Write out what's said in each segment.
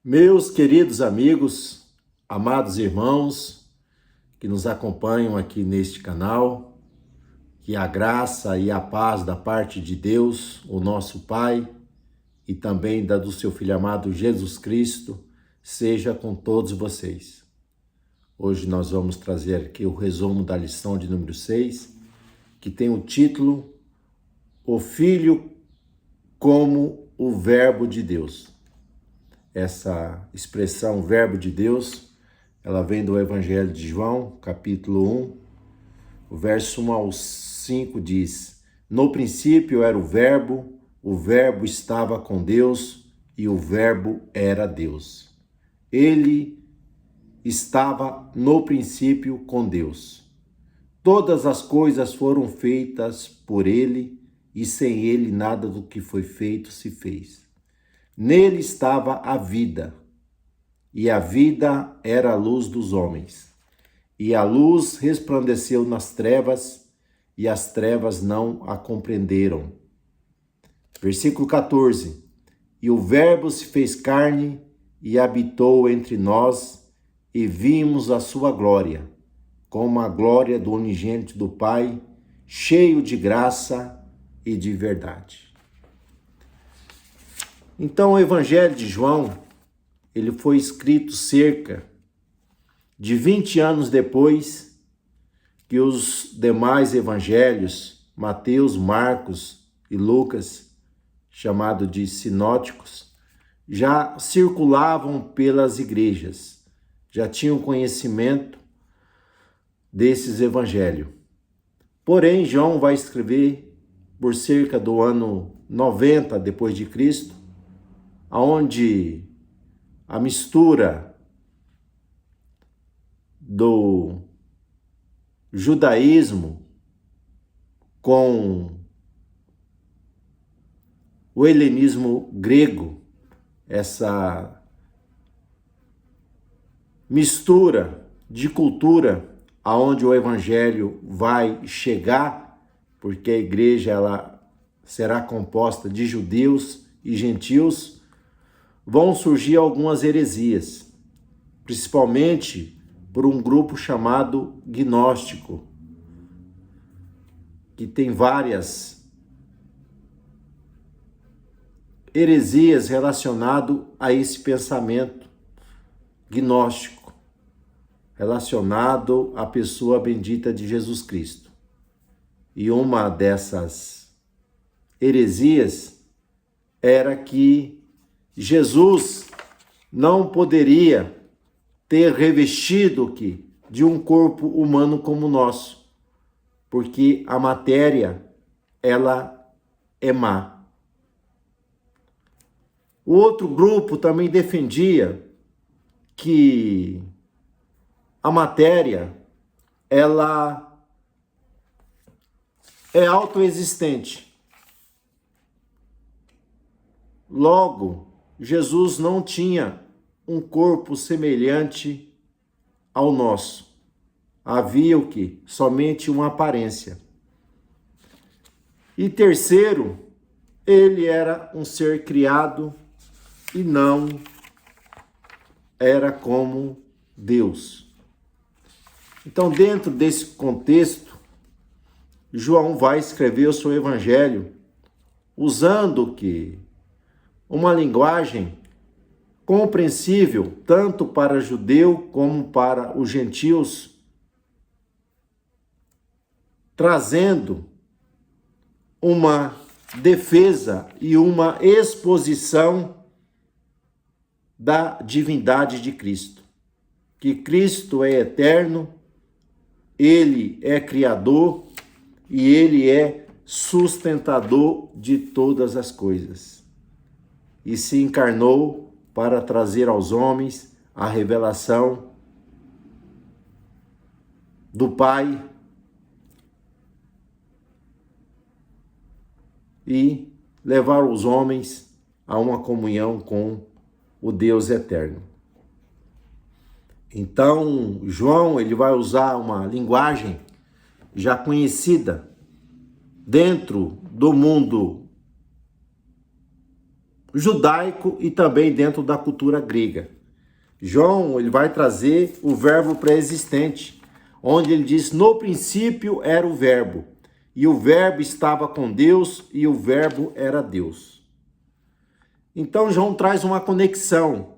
Meus queridos amigos, amados irmãos que nos acompanham aqui neste canal, que a graça e a paz da parte de Deus, o nosso Pai, e também da do seu Filho amado Jesus Cristo, seja com todos vocês. Hoje nós vamos trazer aqui o resumo da lição de número 6, que tem o título O Filho como o Verbo de Deus. Essa expressão Verbo de Deus, ela vem do Evangelho de João, capítulo 1, o verso 1 ao 5 diz: No princípio era o Verbo estava com Deus e o Verbo era Deus. Ele estava no princípio com Deus. Todas as coisas foram feitas por ele e sem ele nada do que foi feito se fez. Nele estava a vida, e a vida era a luz dos homens. E a luz resplandeceu nas trevas, e as trevas não a compreenderam. Versículo 14. E o Verbo se fez carne e habitou entre nós, e vimos a sua glória, como a glória do unigênito do Pai, cheio de graça e de verdade. Então, o Evangelho de João, ele foi escrito cerca de 20 anos depois que os demais evangelhos, Mateus, Marcos e Lucas, chamado de sinóticos, já circulavam pelas igrejas, já tinham conhecimento desses evangelhos. Porém, João vai escrever por cerca do ano 90 depois de Cristo, onde a mistura do judaísmo com o helenismo grego, essa mistura de cultura aonde o evangelho vai chegar, porque a igreja ela será composta de judeus e gentios, vão surgir algumas heresias, principalmente por um grupo chamado gnóstico, que tem várias heresias relacionadas a esse pensamento gnóstico, relacionado à pessoa bendita de Jesus Cristo. E uma dessas heresias era que Jesus não poderia ter revestido de um corpo humano como o nosso, porque a matéria, ela é má. O outro grupo também defendia que a matéria, ela é autoexistente. Logo, Jesus não tinha um corpo semelhante ao nosso. Havia o quê? Somente uma aparência. E terceiro, ele era um ser criado e não era como Deus. Então, dentro desse contexto, João vai escrever o seu evangelho usando o quê? Uma linguagem compreensível tanto para judeu como para os gentios, trazendo uma defesa e uma exposição da divindade de Cristo. Que Cristo é eterno, ele é criador e ele é sustentador de todas as coisas. E se encarnou para trazer aos homens a revelação do Pai e levar os homens a uma comunhão com o Deus eterno. Então, João, ele vai usar uma linguagem já conhecida dentro do mundo judaico e também dentro da cultura grega. João, ele vai trazer o verbo pré-existente, onde ele diz: no princípio era o verbo, e o verbo estava com Deus, e o verbo era Deus. Então João traz uma conexão,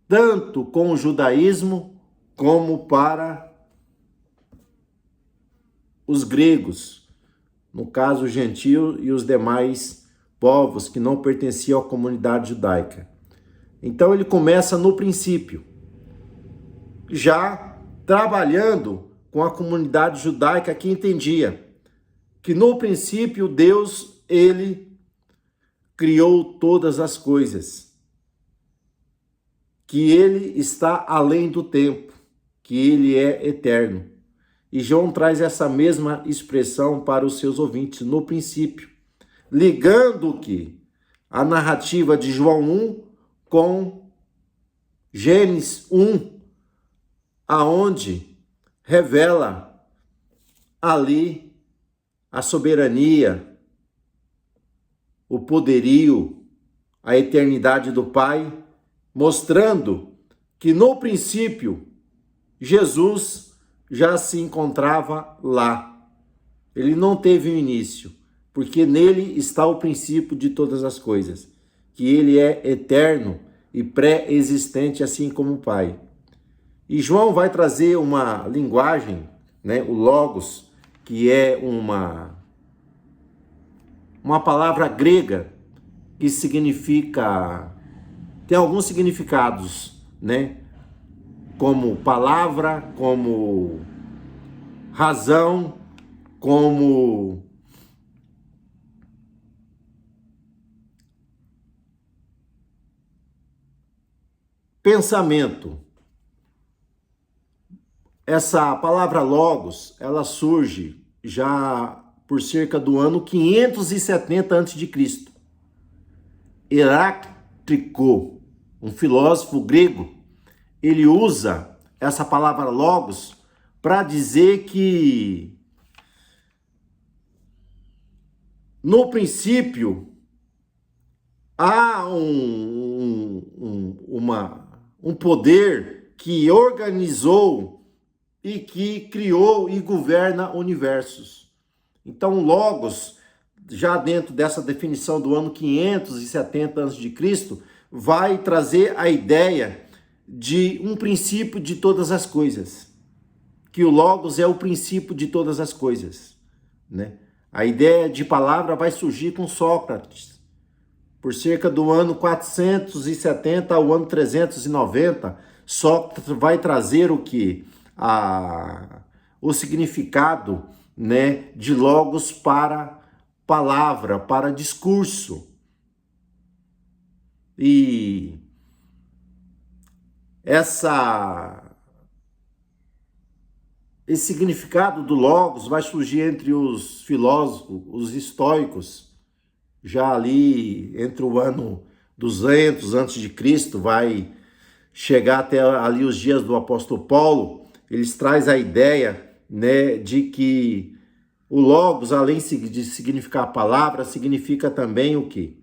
tanto com o judaísmo, como para os gregos, no caso os gentios e os demais povos que não pertenciam à comunidade judaica. Então ele começa no princípio, já trabalhando com a comunidade judaica que entendia que no princípio Deus, ele criou todas as coisas, que ele está além do tempo, que ele é eterno. E João traz essa mesma expressão para os seus ouvintes, no princípio, ligando que a narrativa de João 1 com Gênesis 1, aonde revela ali a soberania, o poderio, a eternidade do Pai, mostrando que no princípio Jesus já se encontrava lá. Ele não teve um início, porque nele está o princípio de todas as coisas, que ele é eterno e pré-existente, assim como o Pai. E João vai trazer uma linguagem, né, o logos, que é uma palavra grega que significa, tem alguns significados, né, como palavra, como razão, como pensamento. Essa palavra logos, ela surge já por cerca do ano 570 a.C. Heráclito, um filósofo grego, ele usa essa palavra logos para dizer que no princípio há um poder que organizou e que criou e governa universos. Então, logos, já dentro dessa definição do ano 570 a.C., vai trazer a ideia de um princípio de todas as coisas, que o logos é o princípio de todas as coisas, né? A ideia de palavra vai surgir com Sócrates, por cerca do ano 470 ao ano 390, Sócrates vai trazer o que? O significado, né, de logos para palavra, para discurso. E esse significado do logos vai surgir entre os filósofos, os estoicos, já ali entre o ano 200 a.C., vai chegar até ali os dias do apóstolo Paulo. Eles trazem a ideia, né, de que o logos, além de significar a palavra, significa também o quê?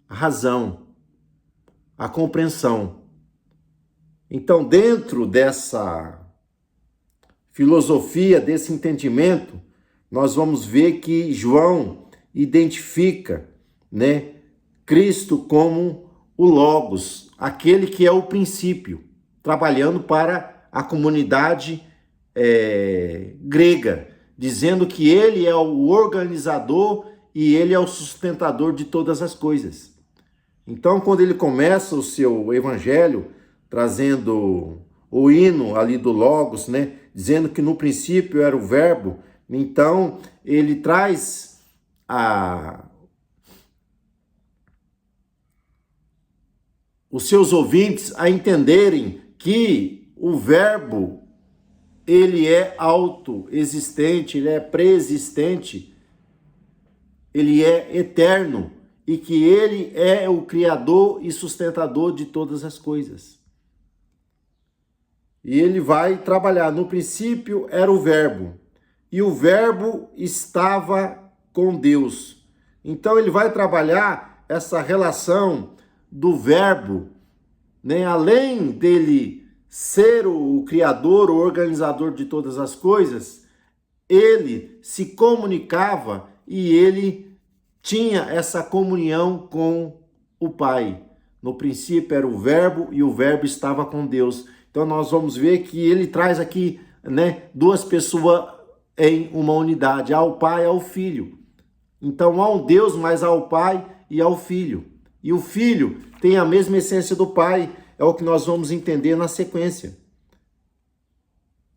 A razão, a compreensão. Então, dentro dessa filosofia, desse entendimento, nós vamos ver que João identifica, né, Cristo como o logos, aquele que é o princípio, trabalhando para a comunidade grega, dizendo que ele é o organizador e ele é o sustentador de todas as coisas. Então, quando ele começa o seu evangelho, trazendo o hino ali do logos, né, dizendo que no princípio era o verbo, então ele traz os seus ouvintes a entenderem que o verbo, ele é autoexistente, ele é pré-existente, ele é eterno e que ele é o criador e sustentador de todas as coisas. E ele vai trabalhar, no princípio era o verbo, e o verbo estava com Deus. Então ele vai trabalhar essa relação do Verbo, né? Além dele ser o Criador, o organizador de todas as coisas, ele se comunicava e ele tinha essa comunhão com o Pai. No princípio era o Verbo e o Verbo estava com Deus. Então nós vamos ver que ele traz aqui, né, duas pessoas em uma unidade, ao Pai e ao Filho. Então há um Deus, mas há o Pai e ao Filho. E o Filho tem a mesma essência do Pai, é o que nós vamos entender na sequência.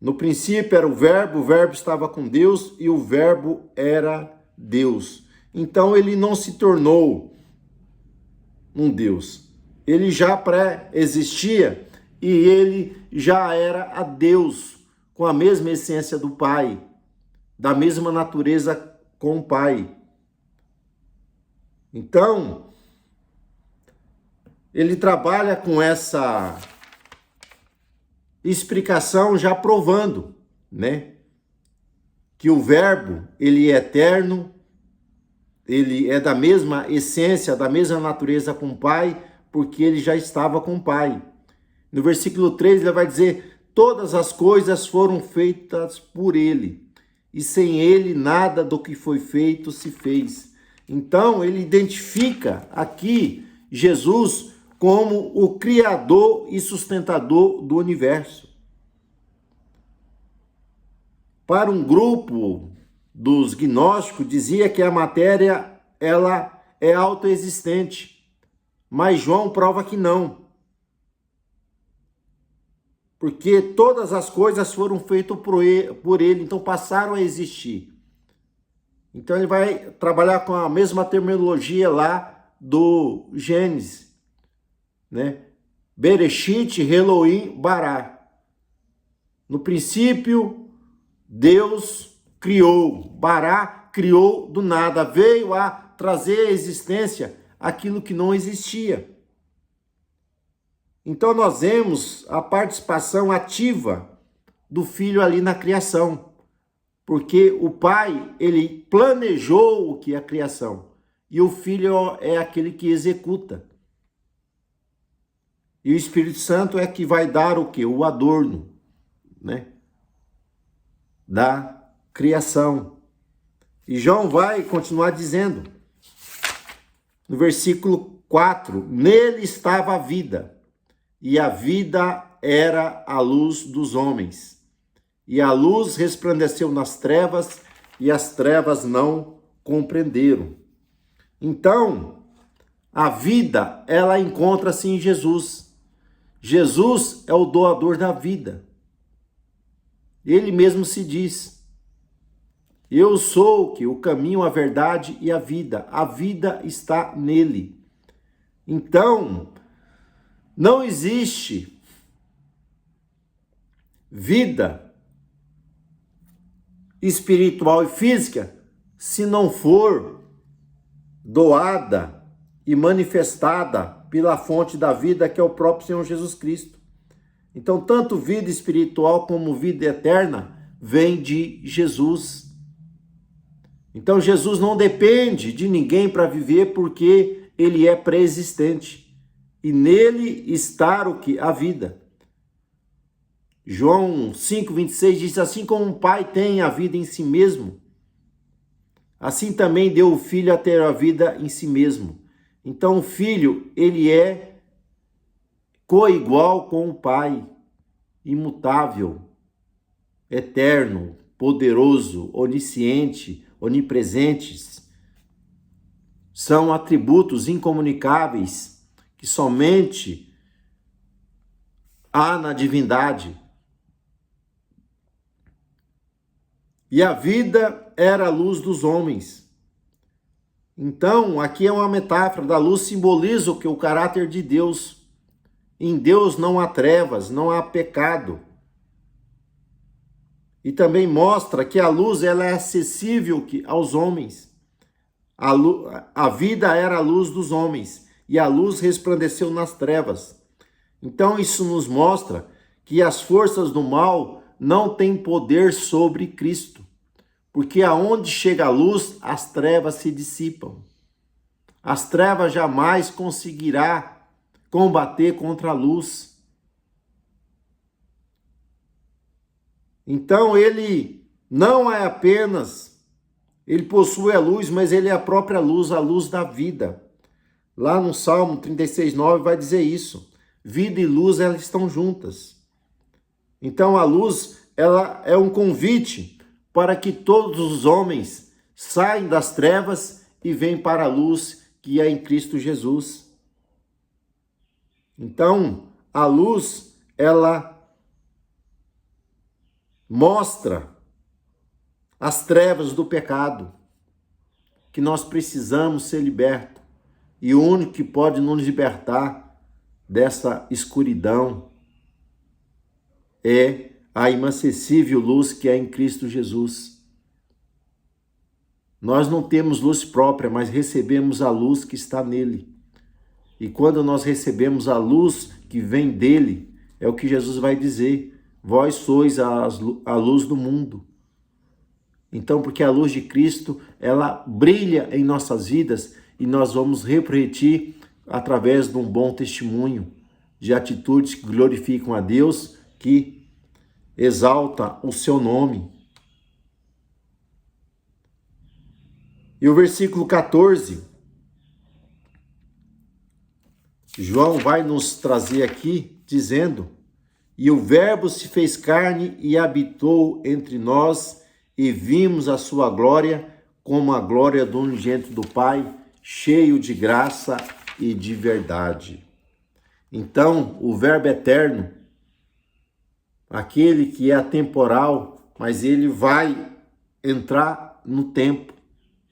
No princípio era o Verbo estava com Deus e o Verbo era Deus. Então ele não se tornou um Deus. Ele já pré-existia e ele já era a Deus, com a mesma essência do Pai, da mesma natureza com o Pai. Então, ele trabalha com essa explicação já provando, né, que o Verbo, ele é eterno, ele é da mesma essência, da mesma natureza com o Pai, porque ele já estava com o Pai. No versículo 3 ele vai dizer: todas as coisas foram feitas por ele, e sem ele nada do que foi feito se fez. Então ele identifica aqui Jesus como o Criador e sustentador do universo. Para um grupo dos gnósticos, dizia que a matéria ela é autoexistente, mas João prova que não. Porque todas as coisas foram feitas por ele, então passaram a existir. Então ele vai trabalhar com a mesma terminologia lá do Gênesis, né? Bereshit, Elohim, Bará. No princípio, Deus criou. Bará criou do nada, veio a trazer à existência aquilo que não existia. Então nós vemos a participação ativa do Filho ali na criação, porque o Pai, ele planejou o que é a criação, e o Filho é aquele que executa. E o Espírito Santo é que vai dar o quê? O adorno, né, da criação. E João vai continuar dizendo, no versículo 4, nele estava a vida, e a vida era a luz dos homens. E a luz resplandeceu nas trevas, e as trevas não compreenderam. Então, a vida, ela encontra-se em Jesus. Jesus é o doador da vida. Ele mesmo se diz: eu sou o caminho, a verdade e a vida. A vida está nele. Então, não existe vida espiritual e física se não for doada e manifestada pela fonte da vida, que é o próprio Senhor Jesus Cristo. Então, tanto vida espiritual como vida eterna vem de Jesus. Então, Jesus não depende de ninguém para viver, porque ele é pré-existente. E nele está o que? A vida. João 5,26 diz: assim como o Pai tem a vida em si mesmo, assim também deu o Filho a ter a vida em si mesmo. Então o Filho, ele é coigual com o Pai, imutável, eterno, poderoso, onisciente, onipresentes. São atributos incomunicáveis que somente há na divindade. E a vida era a luz dos homens. Então, aqui é uma metáfora da luz, simboliza o que? O caráter de Deus. Em Deus não há trevas, não há pecado. E também mostra que a luz, ela é acessível aos homens. A vida era a luz dos homens, e a luz resplandeceu nas trevas. Então isso nos mostra que as forças do mal não têm poder sobre Cristo, porque aonde chega a luz, as trevas se dissipam. As trevas jamais conseguirá combater contra a luz. Então ele não é apenas, ele possui a luz, mas ele é a própria luz, a luz da vida. Lá no Salmo 36:9 vai dizer isso. Vida e luz, elas estão juntas. Então a luz, ela é um convite para que todos os homens saiam das trevas e venham para a luz que é em Cristo Jesus. Então, a luz, ela mostra as trevas do pecado, que nós precisamos ser libertos. E o único que pode nos libertar dessa escuridão é a inacessível luz que é em Cristo Jesus. Nós não temos luz própria, mas recebemos a luz que está nele. E quando nós recebemos a luz que vem dele, é o que Jesus vai dizer: vós sois a luz do mundo. Então, porque a luz de Cristo, ela brilha em nossas vidas e nós vamos refletir através de um bom testemunho, de atitudes que glorificam a Deus, que exalta o seu nome. E o versículo 14, João vai nos trazer aqui, dizendo: e o Verbo se fez carne e habitou entre nós, e vimos a sua glória, como a glória do unigênito do Pai, cheio de graça e de verdade. Então, o Verbo eterno, aquele que é atemporal, mas ele vai entrar no tempo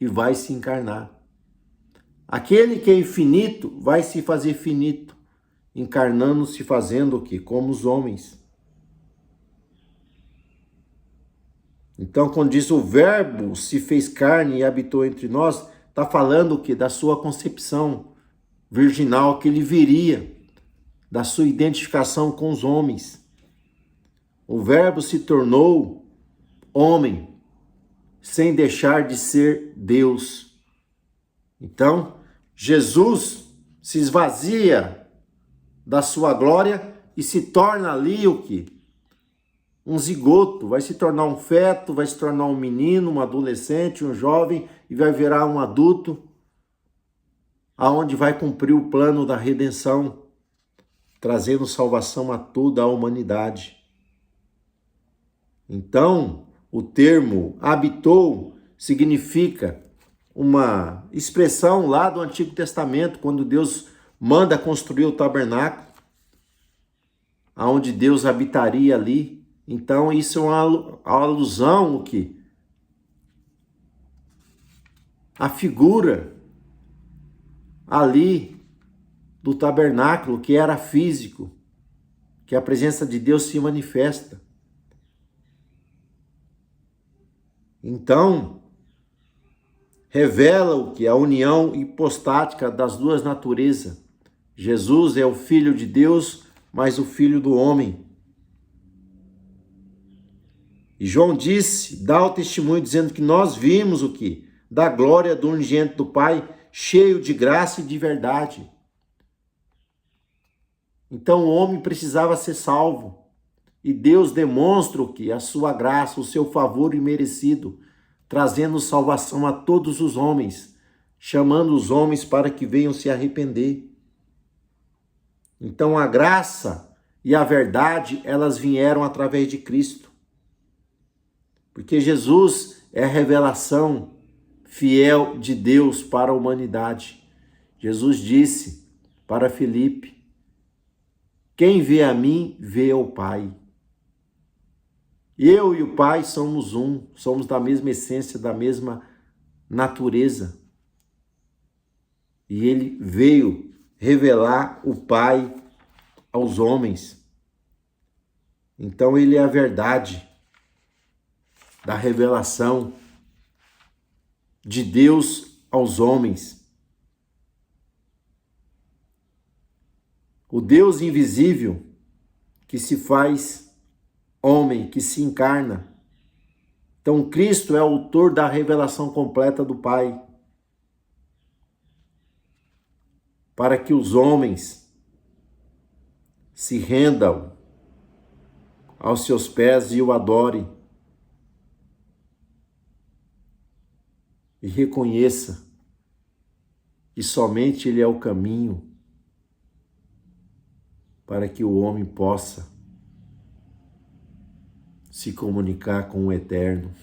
e vai se encarnar. Aquele que é infinito vai se fazer finito, encarnando-se, fazendo o quê? Como os homens. Então, quando diz o Verbo se fez carne e habitou entre nós, está falando o quê? Da sua concepção virginal, que ele viria, da sua identificação com os homens. O Verbo se tornou homem, sem deixar de ser Deus. Então, Jesus se esvazia da sua glória e se torna ali o quê? Um zigoto, vai se tornar um feto, vai se tornar um menino, um adolescente, um jovem e vai virar um adulto, aonde vai cumprir o plano da redenção, trazendo salvação a toda a humanidade. Então, o termo habitou significa uma expressão lá do Antigo Testamento, quando Deus manda construir o tabernáculo, aonde Deus habitaria ali. Então, isso é uma alusão o quê? A figura ali do tabernáculo, que era físico, que a presença de Deus se manifesta. Então, revela o que? A união hipostática das duas naturezas. Jesus é o Filho de Deus, mas o Filho do homem. E João disse, dá o testemunho dizendo que nós vimos o quê? Da glória do unigênito do Pai, cheio de graça e de verdade. Então o homem precisava ser salvo. E Deus demonstra o quê? A sua graça, o seu favor imerecido, trazendo salvação a todos os homens, chamando os homens para que venham se arrepender. Então a graça e a verdade, elas vieram através de Cristo. Porque Jesus é a revelação fiel de Deus para a humanidade. Jesus disse para Filipe: quem vê a mim, vê ao Pai. Eu e o Pai somos um, somos da mesma essência, da mesma natureza. E ele veio revelar o Pai aos homens. Então ele é a verdade da revelação de Deus aos homens. O Deus invisível que se faz homem, que se encarna. Então Cristo é o autor da revelação completa do Pai. para que os homens se rendam aos seus pés e o adorem. E reconheça que somente Ele é o caminho para que o homem possa se comunicar com o Eterno.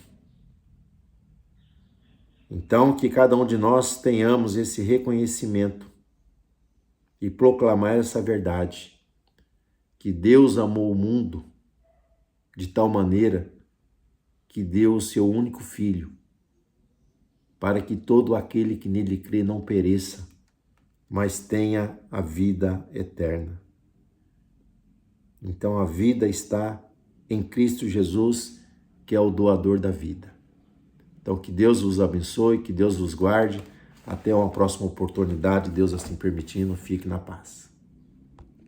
Então, que cada um de nós tenhamos esse reconhecimento e proclamar essa verdade, que Deus amou o mundo de tal maneira que deu o seu único Filho, para que todo aquele que nele crê não pereça, mas tenha a vida eterna. Então a vida está em Cristo Jesus, que é o doador da vida. Então que Deus vos abençoe, que Deus vos guarde. Até uma próxima oportunidade, Deus assim permitindo, fique na paz.